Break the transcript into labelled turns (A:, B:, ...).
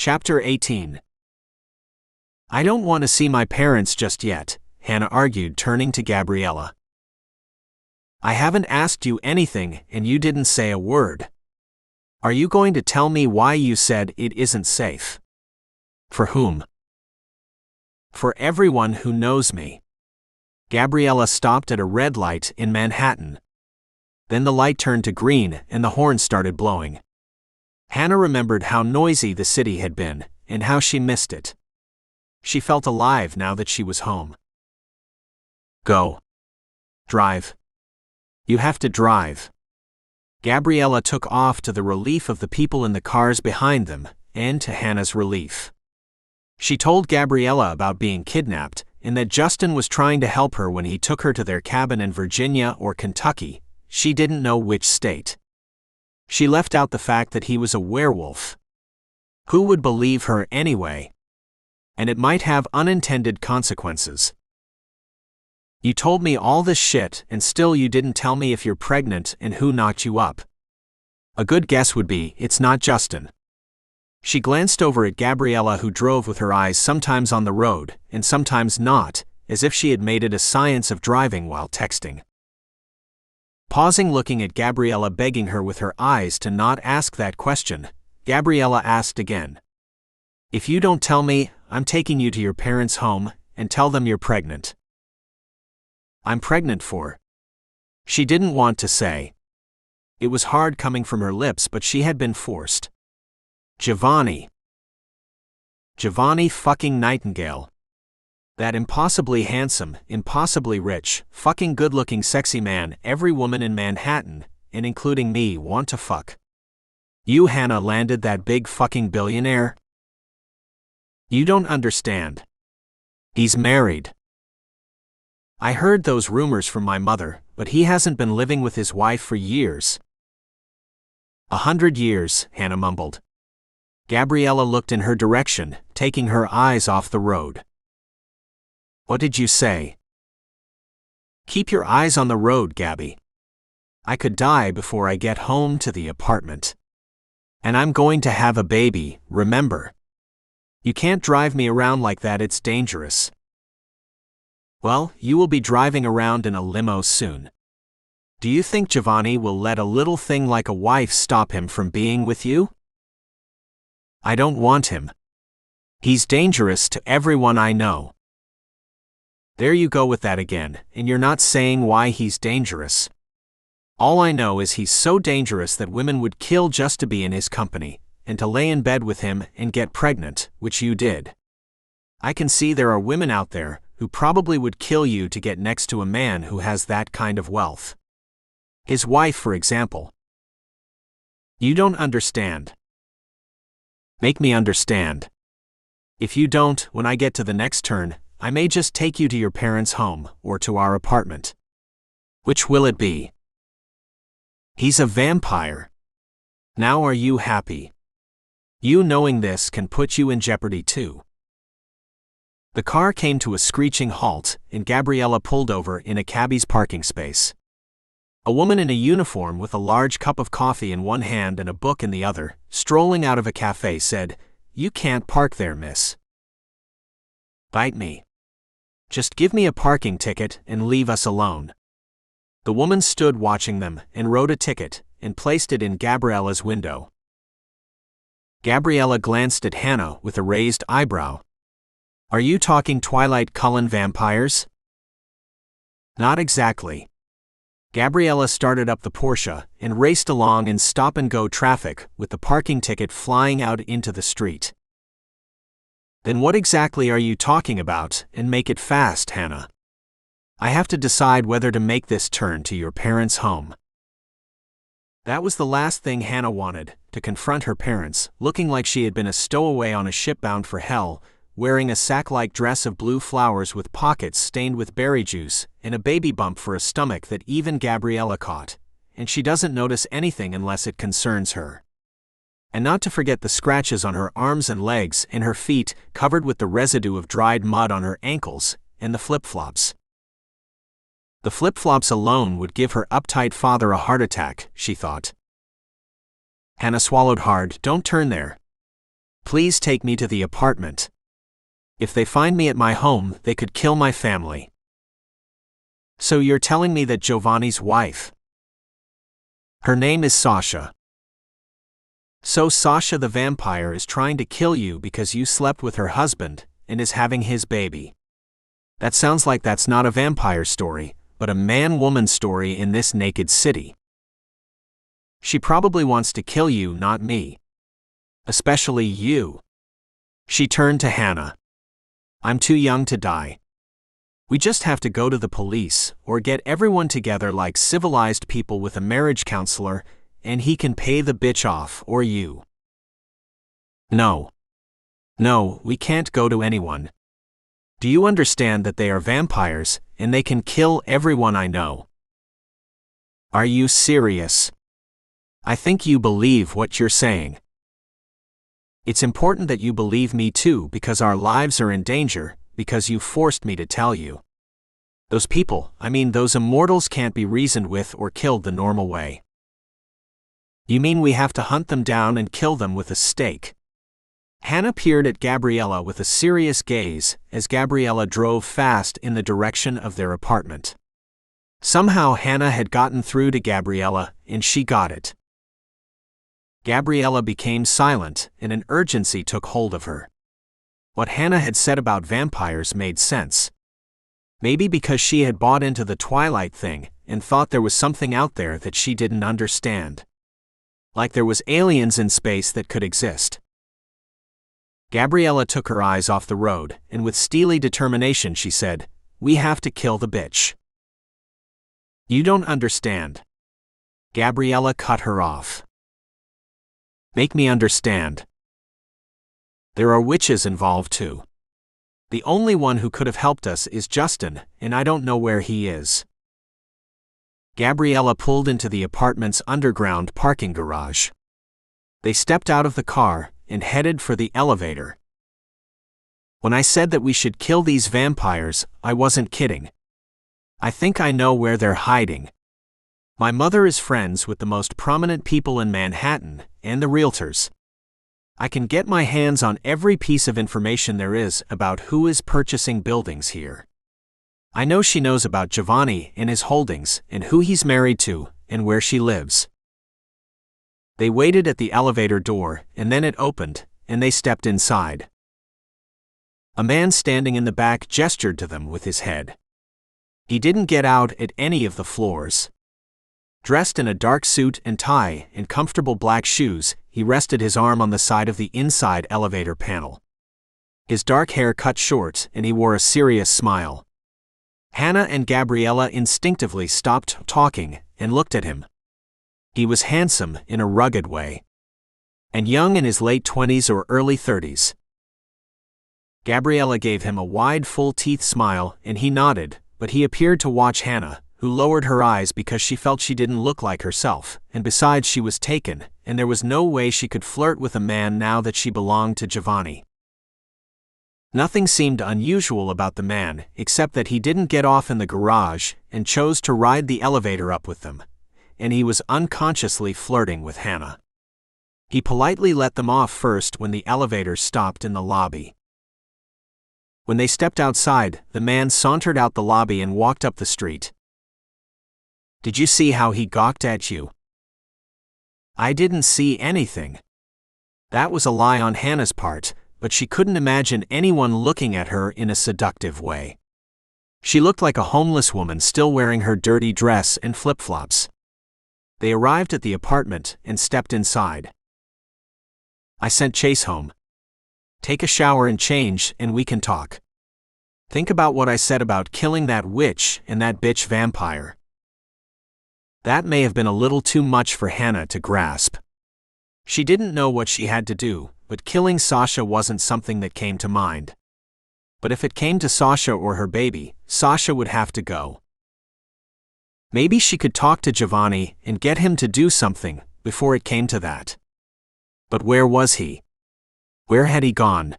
A: Chapter 18. I don't want to see my parents just yet, Hannah argued, turning to Gabriella. I haven't asked you anything and you didn't say a word. Are you going to tell me why you said it isn't safe? For whom? For everyone who knows me. Gabriella stopped at a red light in Manhattan. Then the light turned to green and the horn started blowing. Hannah remembered how noisy the city had been, and how she missed it. She felt alive now that she was home. Go. Drive. You have to drive. Gabriella took off, to the relief of the people in the cars behind them, and to Hannah's relief. She told Gabriella about being kidnapped, and that Justin was trying to help her when he took her to their cabin in Virginia or Kentucky. She didn't know which state. She left out the fact that he was a werewolf. Who would believe her anyway? And it might have unintended consequences. You told me all this shit and still you didn't tell me if you're pregnant and who knocked you up. A good guess would be it's not Justin. She glanced over at Gabriella, who drove with her eyes sometimes on the road and sometimes not, as if she had made it a science of driving while texting. Pausing, looking at Gabriella, begging her with her eyes to not ask that question, Gabriella asked again. If you don't tell me, I'm taking you to your parents' home and tell them you're pregnant. I'm pregnant for. She didn't want to say. It was hard coming from her lips, but she had been forced. Jovani. Jovani fucking Nightingale. That impossibly handsome, impossibly rich, fucking good-looking sexy man every woman in Manhattan, and including me, want to fuck. You, Hannah, landed that big fucking billionaire? You don't understand. He's married. I heard those rumors from my mother, but he hasn't been living with his wife for years. 100 years, Hannah mumbled. Gabriella looked in her direction, taking her eyes off the road. What did you say? Keep your eyes on the road, Gabby. I could die before I get home to the apartment. And I'm going to have a baby, remember. You can't drive me around like that, it's dangerous. Well, you will be driving around in a limo soon. Do you think Jovani will let a little thing like a wife stop him from being with you? I don't want him. He's dangerous to everyone I know. There you go with that again, and you're not saying why he's dangerous. All I know is he's so dangerous that women would kill just to be in his company, and to lay in bed with him and get pregnant, which you did. I can see there are women out there who probably would kill you to get next to a man who has that kind of wealth. His wife, for example. You don't understand. Make me understand. If you don't, when I get to the next turn, I may just take you to your parents' home, or to our apartment. Which will it be? He's a vampire. Now are you happy? You knowing this can put you in jeopardy too. The car came to a screeching halt, and Gabriella pulled over in a cabbie's parking space. A woman in a uniform with a large cup of coffee in one hand and a book in the other, strolling out of a cafe, said, "You can't park there, miss." Bite me. Just give me a parking ticket and leave us alone. The woman stood watching them and wrote a ticket and placed it in Gabriella's window. Gabriella glanced at Hannah with a raised eyebrow. Are you talking Twilight Cullen vampires? Not exactly. Gabriella started up the Porsche and raced along in stop-and-go traffic with the parking ticket flying out into the street. Then what exactly are you talking about, and make it fast, Hannah. I have to decide whether to make this turn to your parents' home. That was the last thing Hannah wanted, to confront her parents, looking like she had been a stowaway on a ship bound for hell, wearing a sack-like dress of blue flowers with pockets stained with berry juice, and a baby bump for a stomach that even Gabriella caught, and she doesn't notice anything unless it concerns her. And not to forget the scratches on her arms and legs and her feet, covered with the residue of dried mud on her ankles, and the flip-flops. The flip-flops alone would give her uptight father a heart attack, she thought. Hannah swallowed hard. Don't turn there. Please take me to the apartment. If they find me at my home, they could kill my family. So you're telling me that Jovani's wife? Her name is Sasha. So Sasha the vampire is trying to kill you because you slept with her husband and is having his baby. That sounds like that's not a vampire story, but a man-woman story in this naked city. She probably wants to kill you, not me. Especially you. She turned to Hannah. I'm too young to die. We just have to go to the police or get everyone together like civilized people with a marriage counselor, and he can pay the bitch off, or you. No. No, we can't go to anyone. Do you understand that they are vampires, and they can kill everyone I know? Are you serious? I think you believe what you're saying. It's important that you believe me too, because our lives are in danger, because you forced me to tell you. Those people, those immortals, can't be reasoned with or killed the normal way. You mean we have to hunt them down and kill them with a stake? Hannah peered at Gabriella with a serious gaze as Gabriella drove fast in the direction of their apartment. Somehow Hannah had gotten through to Gabriella, and she got it. Gabriella became silent, and an urgency took hold of her. What Hannah had said about vampires made sense. Maybe because she had bought into the Twilight thing and thought there was something out there that she didn't understand. Like there was aliens in space that could exist. Gabriella took her eyes off the road, and with steely determination she said, "We have to kill the bitch." You don't understand. Gabriella cut her off. Make me understand. There are witches involved too. The only one who could have helped us is Justin, and I don't know where he is. Gabriella pulled into the apartment's underground parking garage. They stepped out of the car and headed for the elevator. When I said that we should kill these vampires, I wasn't kidding. I think I know where they're hiding. My mother is friends with the most prominent people in Manhattan and the realtors. I can get my hands on every piece of information there is about who is purchasing buildings here. I know she knows about Jovani and his holdings and who he's married to and where she lives. They waited at the elevator door, and then it opened, and they stepped inside. A man standing in the back gestured to them with his head. He didn't get out at any of the floors. Dressed in a dark suit and tie and comfortable black shoes, he rested his arm on the side of the inside elevator panel. His dark hair cut short, and he wore a serious smile. Hannah and Gabriella instinctively stopped talking and looked at him. He was handsome in a rugged way, and young in his late 20s or early 30s. Gabriella gave him a wide, full-teeth smile, and he nodded, but he appeared to watch Hannah, who lowered her eyes because she felt she didn't look like herself, and besides she was taken, and there was no way she could flirt with a man now that she belonged to Jovani. Nothing seemed unusual about the man, except that he didn't get off in the garage and chose to ride the elevator up with them, and he was unconsciously flirting with Hannah. He politely let them off first when the elevator stopped in the lobby. When they stepped outside, the man sauntered out the lobby and walked up the street. Did you see how he gawked at you? I didn't see anything. That was a lie on Hannah's part, but she couldn't imagine anyone looking at her in a seductive way. She looked like a homeless woman still wearing her dirty dress and flip-flops. They arrived at the apartment and stepped inside. I sent Chase home. Take a shower and change, and we can talk. Think about what I said about killing that witch and that bitch vampire. That may have been a little too much for Hannah to grasp. She didn't know what she had to do, but killing Sasha wasn't something that came to mind. But if it came to Sasha or her baby, Sasha would have to go. Maybe she could talk to Jovani and get him to do something before it came to that. But where was he? Where had he gone?